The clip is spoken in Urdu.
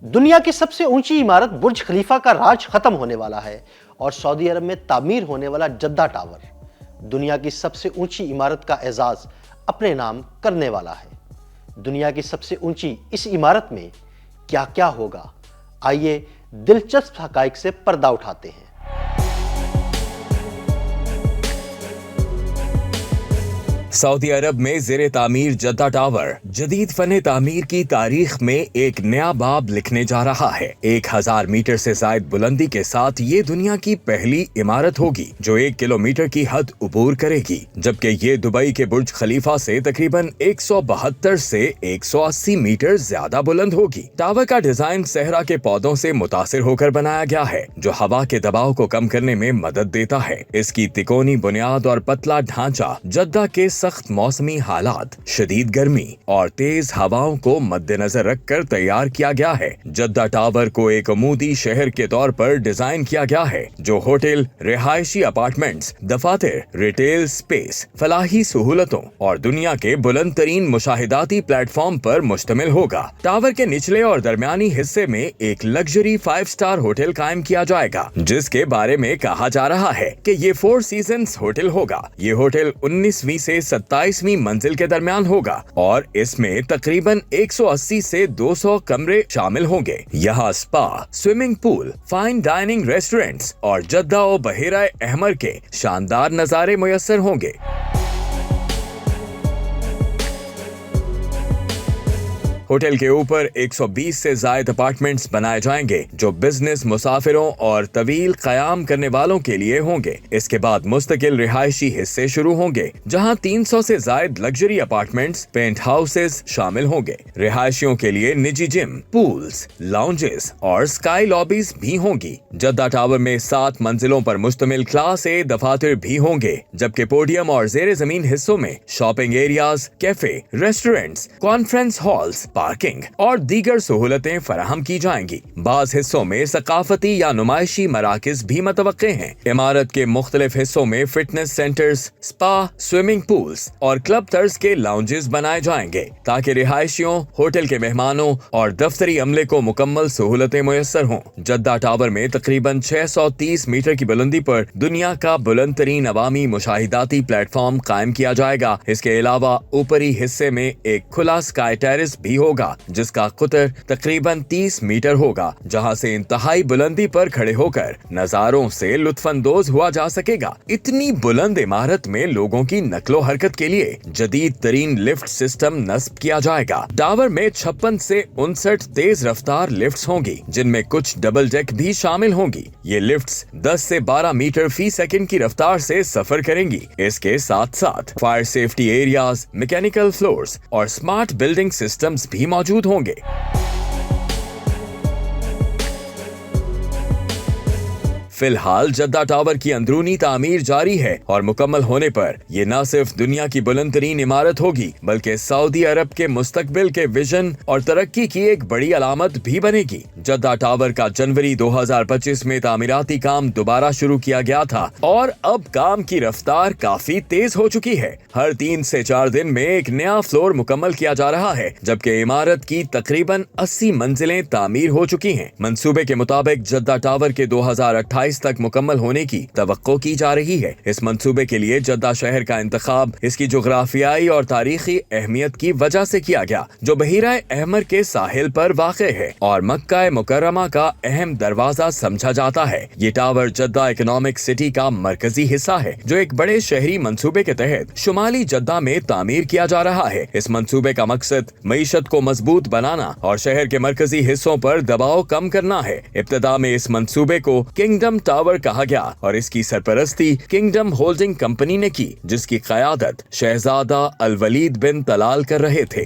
دنیا کی سب سے اونچی عمارت برج خلیفہ کا راج ختم ہونے والا ہے اور سعودی عرب میں تعمیر ہونے والا جدہ ٹاور دنیا کی سب سے اونچی عمارت کا اعزاز اپنے نام کرنے والا ہے۔ دنیا کی سب سے اونچی اس عمارت میں کیا کیا ہوگا؟ آئیے دلچسپ حقائق سے پردہ اٹھاتے ہیں۔ سعودی عرب میں زیر تعمیر جدہ ٹاور جدید فن تعمیر کی تاریخ میں ایک نیا باب لکھنے جا رہا ہے۔ 1000 میٹر سے زائد بلندی کے ساتھ یہ دنیا کی پہلی عمارت ہوگی جو 1 کلومیٹر کی حد عبور کرے گی، جبکہ یہ دبئی کے برج خلیفہ سے تقریباً 172 سے 180 میٹر زیادہ بلند ہوگی۔ ٹاور کا ڈیزائن صحرا کے پودوں سے متاثر ہو کر بنایا گیا ہے جو ہوا کے دباؤ کو کم کرنے میں مدد دیتا ہے۔ اس کی تکونی بنیاد اور پتلا ڈھانچہ جدہ کے سخت موسمی حالات، شدید گرمی اور تیز ہواؤں کو مد نظر رکھ کر تیار کیا گیا ہے۔ جدہ ٹاور کو ایک عمودی شہر کے طور پر ڈیزائن کیا گیا ہے جو ہوٹل، رہائشی اپارٹمنٹس، دفاتر، ریٹیل سپیس، فلاحی سہولتوں اور دنیا کے بلند ترین مشاہداتی پلیٹ فارم پر مشتمل ہوگا۔ ٹاور کے نچلے اور درمیانی حصے میں ایک لگژری 5 سٹار ہوٹل قائم کیا جائے گا جس کے بارے میں کہا جا رہا ہے کہ یہ 4 سیزنز ہوٹل ہوگا۔ یہ ہوٹل 19ویں سے 27ویں منزل کے درمیان ہوگا اور اس میں تقریباً 180 سے 200 کمرے شامل ہوں گے۔ یہاں spa, swimming pool, fine dining restaurants اور جدہ و بحیرہ احمر کے شاندار نظارے میسر ہوں گے۔ ہوٹل کے اوپر 120 سے زائد اپارٹمنٹس بنائے جائیں گے جو بزنس، مسافروں اور طویل قیام کرنے والوں کے لیے ہوں گے۔ اس کے بعد مستقل رہائشی حصے شروع ہوں گے جہاں 300 سے زائد لگژری اپارٹمنٹس، پینٹ ہاؤسز شامل ہوں گے۔ رہائشیوں کے لیے نجی جم، پولز، لاؤنجز اور سکائی لابیز بھی ہوں گی۔ جدہ ٹاور میں 7 منزلوں پر مشتمل کلاس A دفاتر بھی ہوں گے، جبکہ پوڈیم اور زیر زمین حصوں میں shopping areas, cafe, restaurants, conference halls, parking اور دیگر سہولتیں فراہم کی جائیں گی۔ بعض حصوں میں ثقافتی یا نمائشی مراکز بھی متوقع ہیں۔ عمارت کے مختلف حصوں میں فٹنس سینٹرز، سپا، سوئمنگ پولز اور کلب طرز کے لاؤنجز بنائے جائیں گے تاکہ رہائشیوں، ہوٹل کے مہمانوں اور دفتری عملے کو مکمل سہولتیں میسر ہوں۔ جدہ ٹاور میں تقریباً 630 میٹر کی بلندی پر دنیا کا بلند ترین عوامی مشاہداتی پلیٹ فارم قائم کیا جائے گا۔ اس کے علاوہ اوپری حصے میں ایک کھلا سکائی ٹیرس بھی ہوگا جس کا قطر تقریباً 30 میٹر ہوگا، جہاں سے انتہائی بلندی پر کھڑے ہو کر نظاروں سے لطف اندوز ہوا جا سکے گا۔ اتنی بلند عمارت میں لوگوں کی نقل و حرکت کے لیے جدید ترین لفٹ سسٹم نصب کیا جائے گا۔ ٹاور میں 56 سے 59 تیز رفتار لفٹس ہوں گی جن میں کچھ ڈبل ڈیک بھی شامل ہوں گی۔ یہ لفٹس 10 سے 12 میٹر فی سیکنڈ کی رفتار سے سفر کریں گی۔ اس کے ساتھ ساتھ fire safety areas, mechanical floors اور سمارٹ بلڈنگ سسٹمز بھی موجود ہوں گے۔ فی الحال جدہ ٹاور کی اندرونی تعمیر جاری ہے اور مکمل ہونے پر یہ نہ صرف دنیا کی بلند ترین عمارت ہوگی بلکہ سعودی عرب کے مستقبل کے ویژن اور ترقی کی ایک بڑی علامت بھی بنے گی۔ جدہ ٹاور کا جنوری 2025 میں تعمیراتی کام دوبارہ شروع کیا گیا تھا اور اب کام کی رفتار کافی تیز ہو چکی ہے۔ ہر 3 سے 4 دن میں ایک نیا فلور مکمل کیا جا رہا ہے، جبکہ عمارت کی تقریباً 80 منزلیں تعمیر ہو چکی ہیں۔ منصوبے کے مطابق جدہ ٹاور کے 2028 تک مکمل ہونے کی توقع کی جا رہی ہے۔ اس منصوبے کے لیے جدہ شہر کا انتخاب اس کی جغرافیائی اور تاریخی اہمیت کی وجہ سے کیا گیا جو بحیرہ احمر کے ساحل پر واقع ہے اور مکہ مکرمہ کا اہم دروازہ سمجھا جاتا ہے۔ یہ ٹاور جدہ اکنامک سٹی کا مرکزی حصہ ہے جو ایک بڑے شہری منصوبے کے تحت شمالی جدہ میں تعمیر کیا جا رہا ہے۔ اس منصوبے کا مقصد معیشت کو مضبوط بنانا اور شہر کے مرکزی حصوں پر دباؤ کم کرنا ہے۔ ابتدا میں اس منصوبے کو کنگڈم ٹاور کہا گیا اور اس کی سرپرستی کنگڈم ہولڈنگ کمپنی نے کی جس کی قیادت شہزادہ الولید بن طلال کر رہے تھے۔